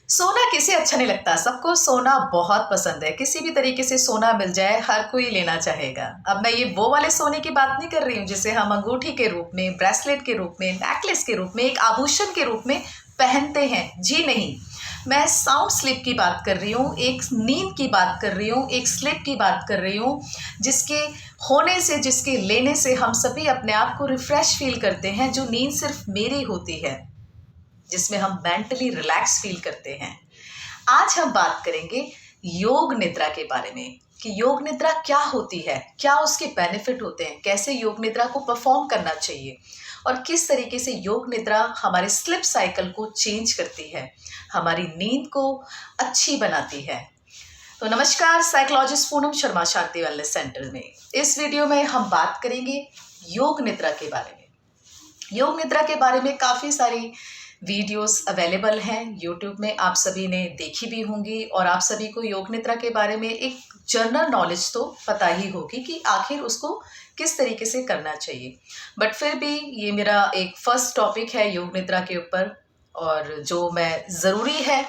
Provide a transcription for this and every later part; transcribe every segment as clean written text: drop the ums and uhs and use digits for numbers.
सोना किसे अच्छा नहीं लगता। सबको सोना बहुत पसंद है। किसी भी तरीके से सोना मिल जाए हर कोई लेना चाहेगा। अब मैं ये वो वाले सोने की बात नहीं कर रही हूँ जिसे हम अंगूठी के रूप में, ब्रेसलेट के रूप में, नेकलेस के रूप में, एक आभूषण के रूप में पहनते हैं। जी नहीं, मैं साउंड स्लीप की बात कर रही हूँ, एक नींद की बात कर रही हूँ, एक स्लीप की बात कर रही हूँ जिसके होने से, जिसके लेने से हम सभी अपने आप को रिफ्रेश फील करते हैं। जो नींद सिर्फ मेरी होती है, जिसमें हम मेंटली रिलैक्स फील करते हैं। आज हम बात करेंगे योग निद्रा के बारे में कि योग निद्रा क्या होती है, क्या उसके बेनिफिट होते हैं, कैसे योग निद्रा को परफॉर्म करना चाहिए और किस तरीके से योग निद्रा हमारे स्लिप साइकिल को चेंज करती है, हमारी नींद को अच्छी बनाती है। तो नमस्कार, साइकोलॉजिस्ट पूनम शर्मा शांति वेलनेस सेंटर में इस वीडियो में हम बात करेंगे योग निद्रा के बारे में। योग निद्रा के बारे में काफ़ी सारी वीडियोस अवेलेबल हैं यूट्यूब में, आप सभी ने देखी भी होंगी और आप सभी को योग निद्रा के बारे में एक जनरल नॉलेज तो पता ही होगी कि आखिर उसको किस तरीके से करना चाहिए। बट फिर भी ये मेरा एक फर्स्ट टॉपिक है योग निद्रा के ऊपर, और जो मैं ज़रूरी है,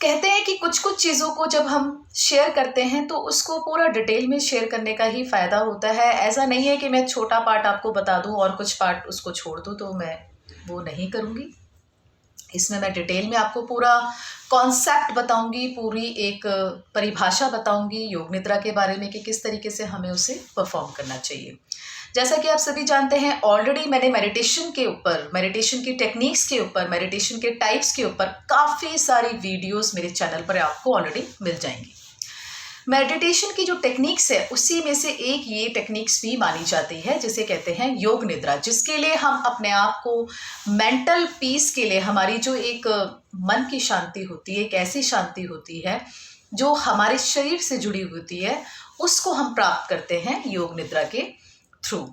कहते हैं कि कुछ कुछ चीज़ों को जब हम शेयर करते हैं तो उसको पूरा डिटेल में शेयर करने का ही फ़ायदा होता है। ऐसा नहीं है कि मैं छोटा पार्ट आपको बता दूं और कुछ पार्ट उसको छोड़ दूं, तो मैं वो नहीं करूंगी। इसमें मैं डिटेल में आपको पूरा कॉन्सेप्ट बताऊंगी, पूरी एक परिभाषा बताऊंगी योग निद्रा के बारे में कि किस तरीके से हमें उसे परफॉर्म करना चाहिए। जैसा कि आप सभी जानते हैं, ऑलरेडी मैंने मेडिटेशन के ऊपर, मेडिटेशन की टेक्निक्स के ऊपर, मेडिटेशन के टाइप्स के ऊपर काफ़ी सारी वीडियोस मेरे चैनल पर आपको ऑलरेडी मिल जाएंगी। मेडिटेशन की जो टेक्निक्स है उसी में से एक ये टेक्निक्स भी मानी जाती है जिसे कहते हैं योग निद्रा, जिसके लिए हम अपने आप को मेंटल पीस के लिए, हमारी जो एक मन की शांति होती है, एक ऐसी शांति होती है जो हमारे शरीर से जुड़ी होती है, उसको हम प्राप्त करते हैं योग निद्रा के थ्रू।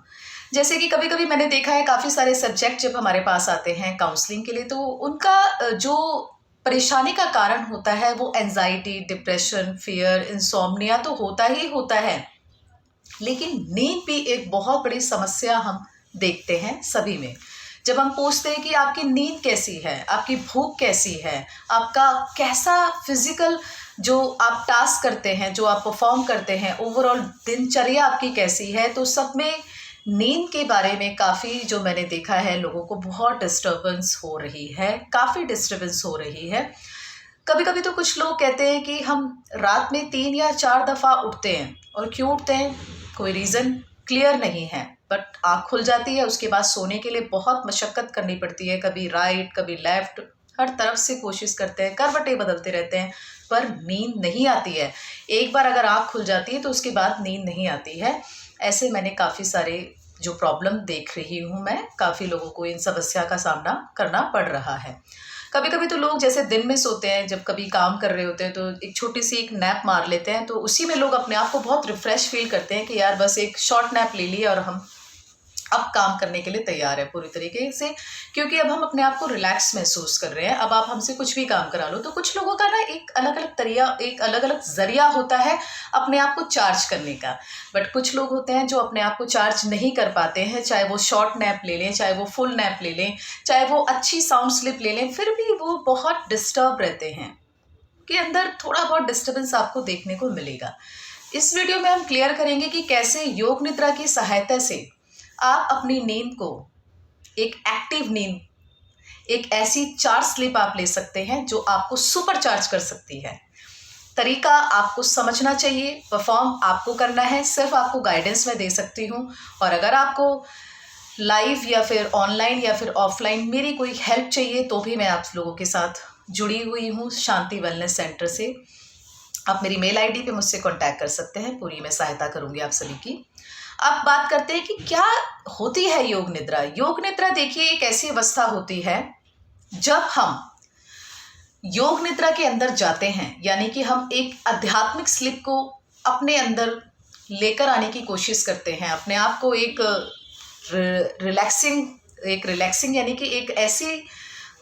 जैसे कि कभी कभी मैंने देखा है काफ़ी सारे सब्जेक्ट जब हमारे पास आते हैं काउंसलिंग के लिए, तो उनका जो परेशानी का कारण होता है वो एंजाइटी, डिप्रेशन, फियर, इंसोम्निया तो होता ही होता है, लेकिन नींद भी एक बहुत बड़ी समस्या हम देखते हैं सभी में। जब हम पूछते हैं कि आपकी नींद कैसी है, आपकी भूख कैसी है, आपका कैसा फिजिकल जो आप टास्क करते हैं, जो आप परफॉर्म करते हैं, ओवरऑल दिनचर्या आपकी कैसी है, तो सब में नींद के बारे में काफ़ी, जो मैंने देखा है, लोगों को बहुत डिस्टर्बेंस हो रही है, काफ़ी डिस्टर्बेंस हो रही है। कभी कभी तो कुछ लोग कहते हैं कि हम रात में 3 या 4 दफ़ा उठते हैं, और क्यों उठते हैं कोई रीज़न क्लियर नहीं है, बट आँख खुल जाती है, उसके बाद सोने के लिए बहुत मशक्क़त करनी पड़ती है, कभी राइट कभी लेफ़्ट, हर तरफ से कोशिश करते हैं, करवटें बदलते रहते हैं, पर नींद नहीं आती है। एक बार अगर आँख खुल जाती है तो उसके बाद नींद नहीं आती है। ऐसे मैंने काफ़ी सारे जो प्रॉब्लम देख रही हूँ, मैं काफ़ी लोगों को इन समस्या का सामना करना पड़ रहा है। कभी कभी तो लोग जैसे दिन में सोते हैं, जब कभी काम कर रहे होते हैं तो एक छोटी सी एक नैप मार लेते हैं, तो उसी में लोग अपने आप को बहुत रिफ्रेश फील करते हैं कि यार बस एक शॉर्ट नैप ले लिया और हम अब काम करने के लिए तैयार है पूरी तरीके से, क्योंकि अब हम अपने आप को रिलैक्स महसूस कर रहे हैं। अब आप हमसे कुछ भी काम करा लो। तो कुछ लोगों का ना एक अलग अलग तरीका, एक अलग अलग जरिया होता है अपने आप को चार्ज करने का, बट कुछ लोग होते हैं जो अपने आप को चार्ज नहीं कर पाते हैं, चाहे वो शॉर्ट नैप ले लें, चाहे वो फुल नैप ले लें, चाहे वो अच्छी साउंड स्लिप ले लें, फिर भी वो बहुत डिस्टर्ब रहते हैं, कि अंदर थोड़ा बहुत डिस्टर्बेंस आपको देखने को मिलेगा। इस वीडियो में हम क्लियर करेंगे कि कैसे योग निद्रा की सहायता से आप अपनी नींद को, एक एक्टिव नींद, एक ऐसी चार्ज स्लीप आप ले सकते हैं जो आपको सुपर चार्ज कर सकती है। तरीका आपको समझना चाहिए, परफॉर्म आपको करना है, सिर्फ आपको गाइडेंस मैं दे सकती हूँ। और अगर आपको लाइव या फिर ऑनलाइन या फिर ऑफलाइन मेरी कोई हेल्प चाहिए तो भी मैं आप लोगों के साथ जुड़ी हुई हूँ शांति वेलनेस सेंटर से। आप मेरी मेल आईडी पे मुझसे कांटेक्ट कर सकते हैं, पूरी मैं सहायता करूँगी आप सभी की। अब बात करते हैं कि क्या होती है योग निद्रा। योग निद्रा देखिए एक ऐसी अवस्था होती है जब हम योग निद्रा के अंदर जाते हैं, यानी कि हम एक आध्यात्मिक स्लिप को अपने अंदर लेकर आने की कोशिश करते हैं, अपने आप को एक रिलैक्सिंग यानी कि एक ऐसी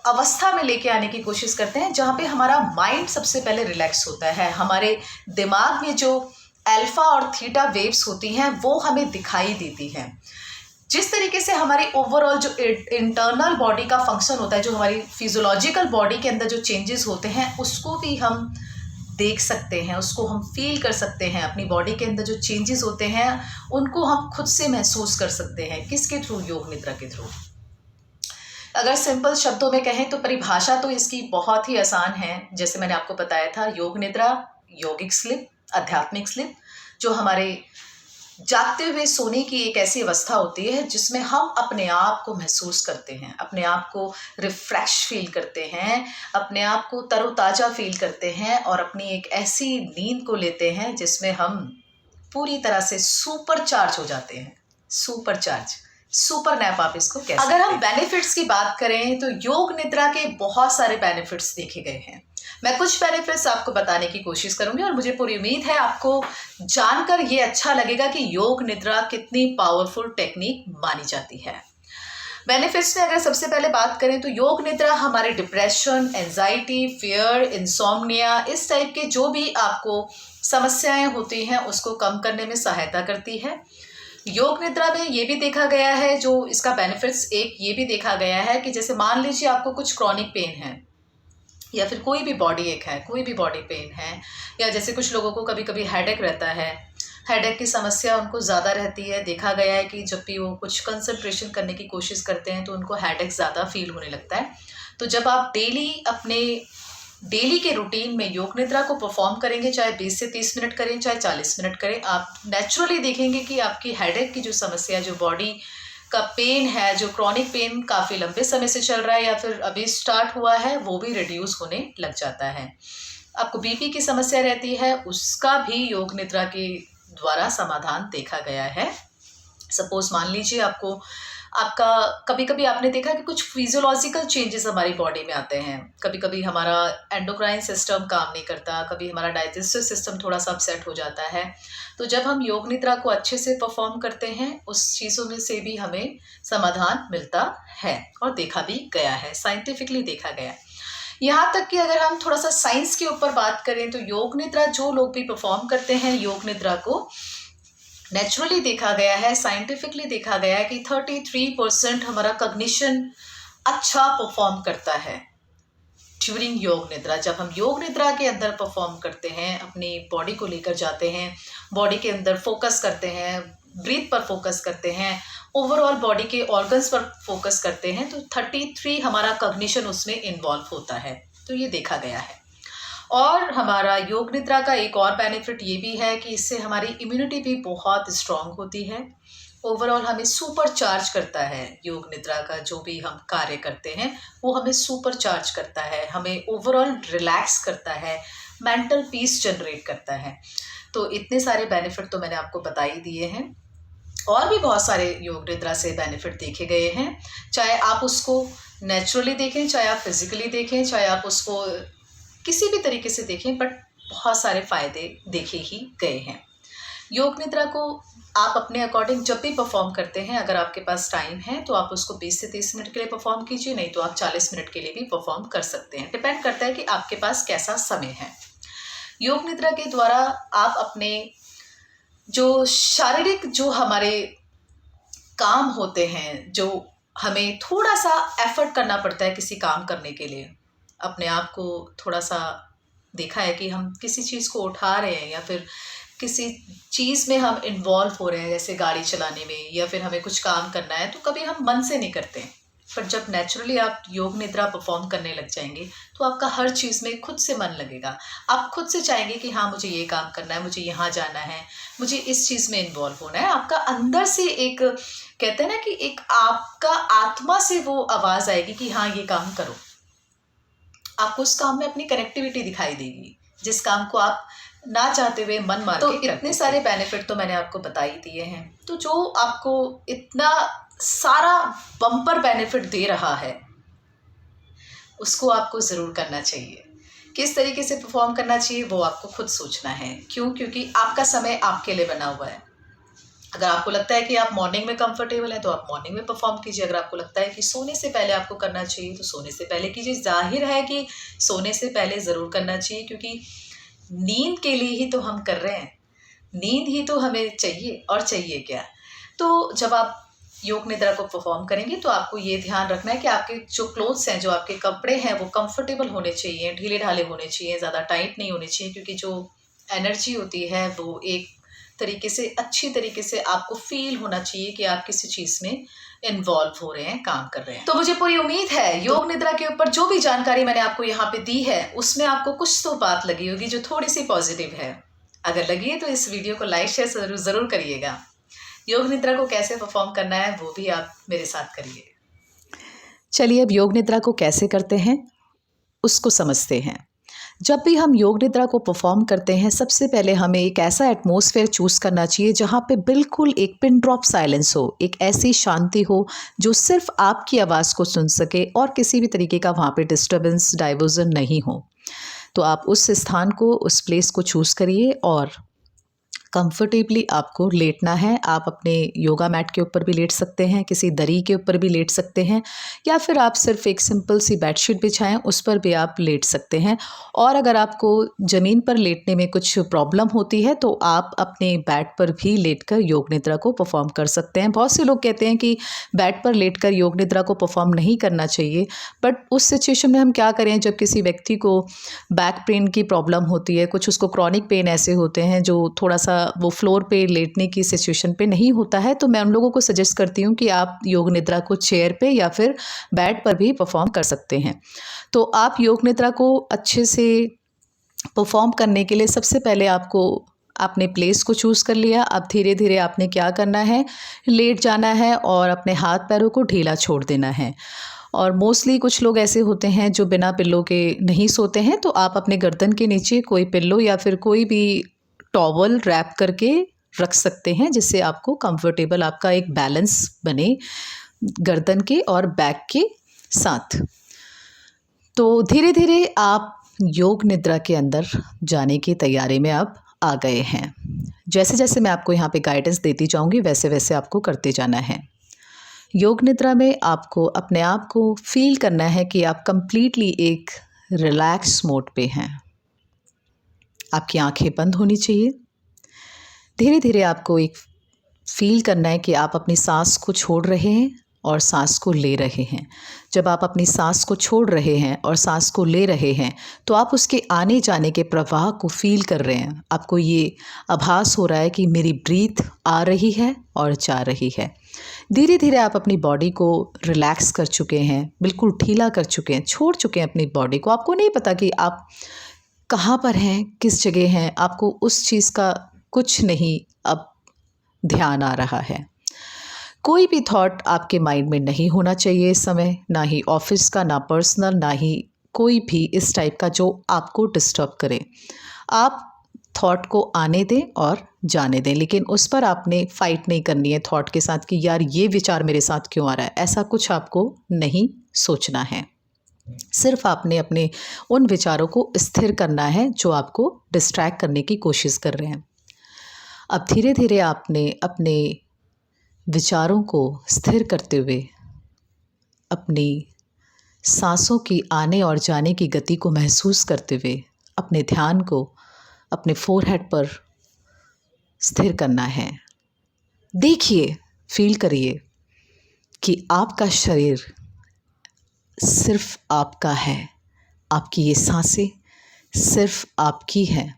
अवस्था में लेके आने की कोशिश करते हैं जहाँ पे हमारा माइंड सबसे पहले रिलैक्स होता है। हमारे दिमाग में जो अल्फा और थीटा वेव्स होती हैं वो हमें दिखाई देती हैं। जिस तरीके से हमारी ओवरऑल जो इंटरनल बॉडी का फंक्शन होता है, जो हमारी फिजियोलॉजिकल बॉडी के अंदर जो चेंजेस होते हैं, उसको भी हम देख सकते हैं, उसको हम फील कर सकते हैं। अपनी बॉडी के अंदर जो चेंजेस होते हैं उनको हम खुद से महसूस कर सकते हैं। किसके थ्रू? योग निद्रा के थ्रू। अगर सिंपल शब्दों में कहें तो परिभाषा तो इसकी बहुत ही आसान है। जैसे मैंने आपको बताया था, योग निद्रा, योगिक स्लिप, आध्यात्मिक स्लिप, जो हमारे जागते हुए सोने की एक ऐसी अवस्था होती है जिसमें हम अपने आप को महसूस करते हैं, अपने आप को रिफ्रेश फील करते हैं, अपने आप को तरोताज़ा फील करते हैं और अपनी एक ऐसी नींद को लेते हैं जिसमें हम पूरी तरह से सुपर चार्ज हो जाते हैं। सुपर चार्ज, सुपर नैप आप इसको कह सकते हैं। अगर हम बेनिफिट्स की बात करें तो योग निद्रा के बहुत सारे बेनिफिट्स देखे गए हैं। मैं कुछ बेनिफिट्स आपको बताने की कोशिश करूंगी और मुझे पूरी उम्मीद है आपको जानकर ये अच्छा लगेगा कि योग निद्रा कितनी पावरफुल टेक्निक मानी जाती है। बेनिफिट्स में अगर सबसे पहले बात करें तो योग निद्रा हमारे डिप्रेशन, एंजाइटी, फियर, इंसोम्निया, इस टाइप के जो भी आपको समस्याएं होती हैं उसको कम करने में सहायता करती है। योग निद्रा में ये भी देखा गया है, जो इसका बेनिफिट्स एक ये भी देखा गया है कि जैसे मान लीजिए आपको कुछ क्रॉनिक पेन है या फिर कोई भी बॉडी एक है, कोई भी बॉडी पेन है, या जैसे कुछ लोगों को कभी कभी हेडेक रहता है, हेडेक की समस्या उनको ज़्यादा रहती है। देखा गया है कि जब भी वो कुछ कंसंट्रेशन करने की कोशिश करते हैं तो उनको हेडेक ज़्यादा फील होने लगता है। तो जब आप डेली के रूटीन में योग निद्रा को परफॉर्म करेंगे, चाहे 20 से 30 मिनट करें, चाहे 40 मिनट करें, आप नेचुरली देखेंगे कि आपकी हेडेक की जो समस्या, जो बॉडी का पेन है, जो क्रॉनिक पेन काफ़ी लंबे समय से चल रहा है या फिर अभी स्टार्ट हुआ है, वो भी रिड्यूस होने लग जाता है। आपको बीपी की समस्या रहती है, उसका भी योग निद्रा के द्वारा समाधान देखा गया है। सपोज मान लीजिए आपका कभी कभी आपने देखा कि कुछ फिजियोलॉजिकल चेंजेस हमारी बॉडी में आते हैं। कभी कभी हमारा एंडोक्राइन सिस्टम काम नहीं करता, कभी हमारा डाइजेस्टिव सिस्टम थोड़ा सा अपसेट हो जाता है। तो जब हम योग निद्रा को अच्छे से परफॉर्म करते हैं, उस चीज़ों में से भी हमें समाधान मिलता है और देखा भी गया है, साइंटिफिकली देखा गया है। यहाँ तक कि अगर हम थोड़ा सा साइंस के ऊपर बात करें तो योग निद्रा जो लोग भी परफॉर्म करते हैं योग निद्रा को, नेचुरली देखा गया है, साइंटिफिकली देखा गया है कि 33% हमारा कॉग्निशन अच्छा परफॉर्म करता है ड्यूरिंग योग निद्रा। जब हम योग निद्रा के अंदर परफॉर्म करते हैं, अपनी बॉडी को लेकर जाते हैं, बॉडी के अंदर फोकस करते हैं, ब्रीथ पर फोकस करते हैं, ओवरऑल बॉडी के ऑर्गन्स पर फोकस करते हैं, तो 33 हमारा कॉग्निशन उसमें इन्वॉल्व होता है। तो ये देखा गया है। और हमारा योग निद्रा का एक और बेनिफिट ये भी है कि इससे हमारी इम्यूनिटी भी बहुत स्ट्रांग होती है। ओवरऑल हमें सुपर चार्ज करता है। योग निद्रा का जो भी हम कार्य करते हैं वो हमें सुपर चार्ज करता है, हमें ओवरऑल रिलैक्स करता है, मेंटल पीस जनरेट करता है। तो इतने सारे बेनिफिट तो मैंने आपको बता ही दिए हैं। और भी बहुत सारे योग निद्रा से बेनिफिट देखे गए हैं, चाहे आप उसको नेचुरली देखें, चाहे आप फिजिकली देखें, चाहे आप उसको किसी भी तरीके से देखें, बट बहुत सारे फ़ायदे देखे ही गए हैं। योग निद्रा को आप अपने अकॉर्डिंग जब भी परफॉर्म करते हैं, अगर आपके पास टाइम है तो आप उसको 20 से 30 मिनट के लिए परफॉर्म कीजिए, नहीं तो आप 40 मिनट के लिए भी परफॉर्म कर सकते हैं। डिपेंड करता है कि आपके पास कैसा समय है। योग निद्रा के द्वारा आप अपने जो शारीरिक जो हमारे काम होते हैं, जो हमें थोड़ा सा एफर्ट करना पड़ता है किसी काम करने के लिए, अपने आप को थोड़ा सा देखा है कि हम किसी चीज़ को उठा रहे हैं या फिर किसी चीज़ में हम इन्वॉल्व हो रहे हैं, जैसे गाड़ी चलाने में या फिर हमें कुछ काम करना है, तो कभी हम मन से नहीं करते हैं। पर जब नेचुरली आप योग निद्रा परफॉर्म करने लग जाएंगे तो आपका हर चीज़ में खुद से मन लगेगा। आप खुद से चाहेंगे कि हाँ, मुझे ये काम करना है, मुझे यहाँ जाना है, मुझे इस चीज़ में इन्वॉल्व होना है। आपका अंदर से एक कहते हैं ना कि एक आपका आत्मा से वो आवाज़ आएगी कि हाँ, ये काम करो। आपको उस काम में अपनी कनेक्टिविटी दिखाई देगी, जिस काम को आप ना चाहते हुए मन मार के करते। इतने सारे बेनिफिट तो मैंने आपको बता ही दिए हैं। तो जो आपको इतना सारा बम्पर बेनिफिट दे रहा है उसको आपको ज़रूर करना चाहिए। किस तरीके से परफॉर्म करना चाहिए वो आपको खुद सोचना है। क्यों? क्योंकि आपका समय आपके लिए बना हुआ है। अगर आपको लगता है कि आप मॉर्निंग में कंफर्टेबल हैं तो आप मॉर्निंग में परफॉर्म कीजिए। अगर आपको लगता है कि सोने से पहले आपको करना चाहिए तो सोने से पहले कीजिए। जाहिर है कि सोने से पहले ज़रूर करना चाहिए, क्योंकि नींद के लिए ही तो हम कर रहे हैं, नींद ही तो हमें चाहिए, और चाहिए क्या। तो जब आप योग निद्रा को परफॉर्म करेंगे तो आपको ये ध्यान रखना है कि आपके जो क्लोथ्स हैं, जो आपके कपड़े हैं, वो कंफर्टेबल होने चाहिए, ढीले ढाले होने चाहिए, ज़्यादा टाइट नहीं होने चाहिए, क्योंकि जो एनर्जी होती है वो एक तरीके से, अच्छी तरीके से आपको फील होना चाहिए कि आप किसी चीज़ में इन्वॉल्व हो रहे हैं, काम कर रहे हैं। तो मुझे पूरी उम्मीद है योग निद्रा के ऊपर जो भी जानकारी मैंने आपको यहाँ पे दी है उसमें आपको कुछ तो बात लगी होगी जो थोड़ी सी पॉजिटिव है। अगर लगी है तो इस वीडियो को लाइक शेयर ज़रूर करिएगा। योग निद्रा को कैसे परफॉर्म करना है वो भी आप मेरे साथ करिए। चलिए अब योग निद्रा को कैसे करते हैं उसको समझते हैं। जब भी हम योग निद्रा को परफॉर्म करते हैं, सबसे पहले हमें एक ऐसा एटमॉस्फेयर चूज़ करना चाहिए जहाँ पे बिल्कुल एक पिन ड्रॉप साइलेंस हो, एक ऐसी शांति हो जो सिर्फ आपकी आवाज़ को सुन सके और किसी भी तरीके का वहाँ पे डिस्टर्बेंस, डाइवर्जन नहीं हो। तो आप उस स्थान को, उस प्लेस को चूज़ करिए और कंफर्टेबली आपको लेटना है। आप अपने योगा मैट के ऊपर भी लेट सकते हैं, किसी दरी के ऊपर भी लेट सकते हैं, या फिर आप सिर्फ एक सिंपल सी बेडशीट बिछाएं, उस पर भी आप लेट सकते हैं। और अगर आपको ज़मीन पर लेटने में कुछ प्रॉब्लम होती है तो आप अपने बेड पर भी लेटकर योग निद्रा को परफॉर्म कर सकते हैं। बहुत से लोग कहते हैं कि बेड पर लेटकर योग निद्रा को परफॉर्म नहीं करना चाहिए, बट उस सिचुएशन में हम क्या करें जब किसी व्यक्ति को बैक पेन की प्रॉब्लम होती है, कुछ उसको क्रॉनिक पेन ऐसे होते हैं जो थोड़ा सा वो फ्लोर पे लेटने की सिचुएशन पे नहीं होता है, तो मैं उन लोगों को सजेस्ट करती हूँ कि आप योग निद्रा को चेयर पे या फिर बेड पर भी परफॉर्म कर सकते हैं। तो आप योग निद्रा को अच्छे से परफॉर्म करने के लिए सबसे पहले आपको आपने प्लेस को चूज़ कर लिया। अब धीरे धीरे आपने क्या करना है, लेट जाना है और अपने हाथ पैरों को ढीला छोड़ देना है। और मोस्टली कुछ लोग ऐसे होते हैं जो बिना पिल्लो के नहीं सोते हैं, तो आप अपने गर्दन के नीचे कोई पिल्लो या फिर कोई भी टॉवल रैप करके रख सकते हैं, जिससे आपको कंफर्टेबल, आपका एक बैलेंस बने गर्दन के और बैक के साथ। तो धीरे धीरे आप योग निद्रा के अंदर जाने की तैयारी में आप आ गए हैं। जैसे जैसे मैं आपको यहाँ पे गाइडेंस देती जाऊँगी वैसे वैसे आपको करते जाना है। योग निद्रा में आपको अपने आप को फील करना है कि आप कंप्लीटली एक रिलैक्स मोड पे हैं। आपकी आंखें बंद होनी चाहिए। धीरे धीरे आपको एक फील करना है कि आप अपनी सांस को छोड़ रहे हैं और सांस को ले रहे हैं। जब आप अपनी सांस को छोड़ रहे हैं और सांस को ले रहे हैं तो आप उसके आने जाने के प्रवाह को फील कर रहे हैं। आपको ये आभास हो रहा है कि मेरी ब्रीथ आ रही है और जा रही है। धीरे धीरे आप अपनी बॉडी को रिलैक्स कर चुके हैं, बिल्कुल ढीला कर चुके हैं, छोड़ चुके हैं अपनी बॉडी को। आपको नहीं पता कि आप कहाँ पर हैं, किस जगह हैं, आपको उस चीज़ का कुछ नहीं अब ध्यान आ रहा है। कोई भी थॉट आपके माइंड में नहीं होना चाहिए इस समय, ना ही ऑफिस का, ना पर्सनल, ना ही कोई भी इस टाइप का जो आपको डिस्टर्ब करे। आप थॉट को आने दें और जाने दें, लेकिन उस पर आपने फाइट नहीं करनी है थॉट के साथ कि यार ये विचार मेरे साथ क्यों आ रहा है। ऐसा कुछ आपको नहीं सोचना है। सिर्फ आपने अपने उन विचारों को स्थिर करना है जो आपको डिस्ट्रैक्ट करने की कोशिश कर रहे हैं। अब धीरे धीरे आपने अपने विचारों को स्थिर करते हुए अपनी सांसों की आने और जाने की गति को महसूस करते हुए अपने ध्यान को अपने फोरहेड पर स्थिर करना है। देखिए, फील करिए कि आपका शरीर सिर्फ आपका है। आपकी ये सांसें सिर्फ आपकी हैं।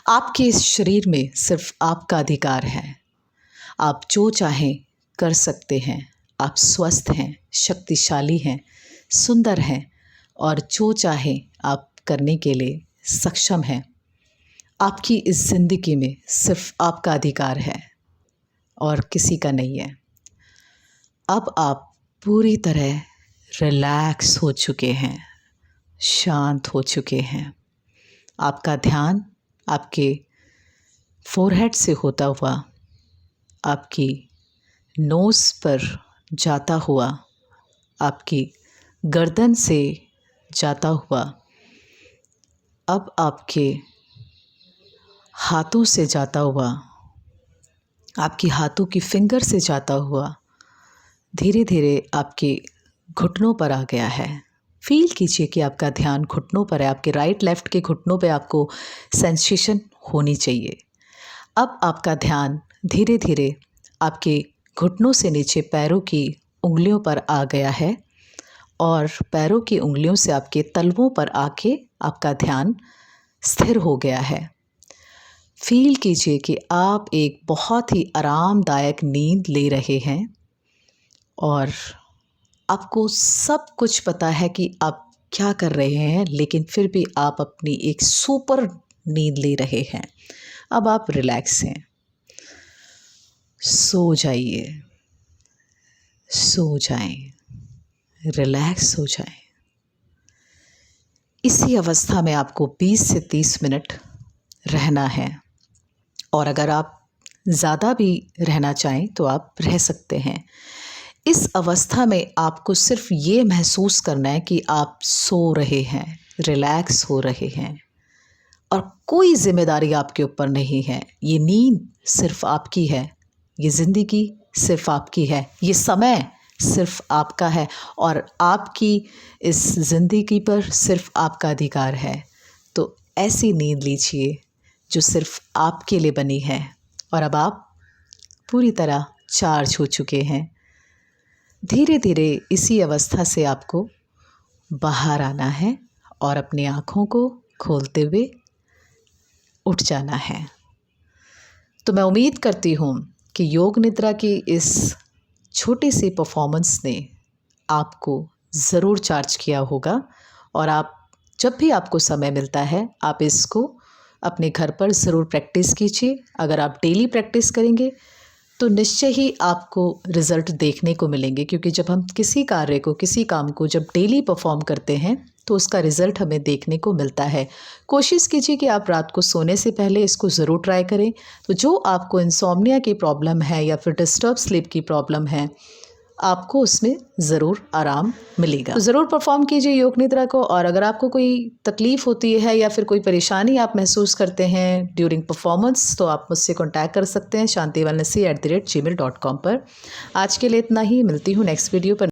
आपके इस शरीर में सिर्फ आपका अधिकार है। आप जो चाहें कर सकते हैं। आप स्वस्थ हैं, शक्तिशाली हैं, सुंदर हैं और जो चाहें आप करने के लिए सक्षम हैं। आपकी इस ज़िंदगी में सिर्फ आपका अधिकार है और किसी का नहीं है। अब आप पूरी तरह रिलैक्स हो चुके हैं, शांत हो चुके हैं। आपका ध्यान आपके फोरहेड से होता हुआ आपकी नोज़ पर जाता हुआ, आपकी गर्दन से जाता हुआ, अब आपके हाथों से जाता हुआ, आपकी हाथों की फिंगर से जाता हुआ धीरे धीरे आपके घुटनों पर आ गया है। फील कीजिए कि आपका ध्यान घुटनों पर है। आपके राइट लेफ़्ट के घुटनों पे आपको सेंसेशन होनी चाहिए। अब आपका ध्यान धीरे धीरे आपके घुटनों से नीचे पैरों की उंगलियों पर आ गया है और पैरों की उंगलियों से आपके तलवों पर आके आपका ध्यान स्थिर हो गया है। फील कीजिए कि आप एक बहुत ही आरामदायक नींद ले रहे हैं और आपको सब कुछ पता है कि आप क्या कर रहे हैं, लेकिन फिर भी आप अपनी एक सुपर नींद ले रहे हैं। अब आप रिलैक्स हैं। सो जाइए, सो जाएं, रिलैक्स हो जाएं। इसी अवस्था में आपको 20 से 30 मिनट रहना है और अगर आप ज़्यादा भी रहना चाहें तो आप रह सकते हैं। इस अवस्था में आपको सिर्फ ये महसूस करना है कि आप सो रहे हैं, रिलैक्स हो रहे हैं और कोई ज़िम्मेदारी आपके ऊपर नहीं है। ये नींद सिर्फ आपकी है, ये ज़िंदगी सिर्फ आपकी है, ये समय सिर्फ आपका है और आपकी इस ज़िंदगी पर सिर्फ आपका अधिकार है। तो ऐसी नींद लीजिए जो सिर्फ आपके लिए बनी है और अब आप पूरी तरह चार्ज हो चुके हैं। धीरे धीरे इसी अवस्था से आपको बाहर आना है और अपनी आँखों को खोलते हुए उठ जाना है। तो मैं उम्मीद करती हूँ कि योग निद्रा की इस छोटी सी परफॉर्मेंस ने आपको ज़रूर चार्ज किया होगा और आप जब भी आपको समय मिलता है आप इसको अपने घर पर ज़रूर प्रैक्टिस कीजिए। अगर आप डेली प्रैक्टिस करेंगे तो निश्चय ही आपको रिज़ल्ट देखने को मिलेंगे, क्योंकि जब हम किसी कार्य को, किसी काम को जब डेली परफॉर्म करते हैं तो उसका रिज़ल्ट हमें देखने को मिलता है। कोशिश कीजिए कि आप रात को सोने से पहले इसको ज़रूर ट्राई करें। तो जो आपको इंसोम्निया की प्रॉब्लम है या फिर डिस्टर्ब स्लीप की प्रॉब्लम है, आपको उसमें ज़रूर आराम मिलेगा। तो ज़रूर परफॉर्म कीजिए योग निद्रा को। और अगर आपको कोई तकलीफ़ होती है या फिर कोई परेशानी आप महसूस करते हैं ड्यूरिंग परफॉर्मेंस, तो आप मुझसे कॉन्टैक्ट कर सकते हैं shantiwellnessy@gmail.com पर। आज के लिए इतना ही। मिलती हूँ नेक्स्ट वीडियो पर।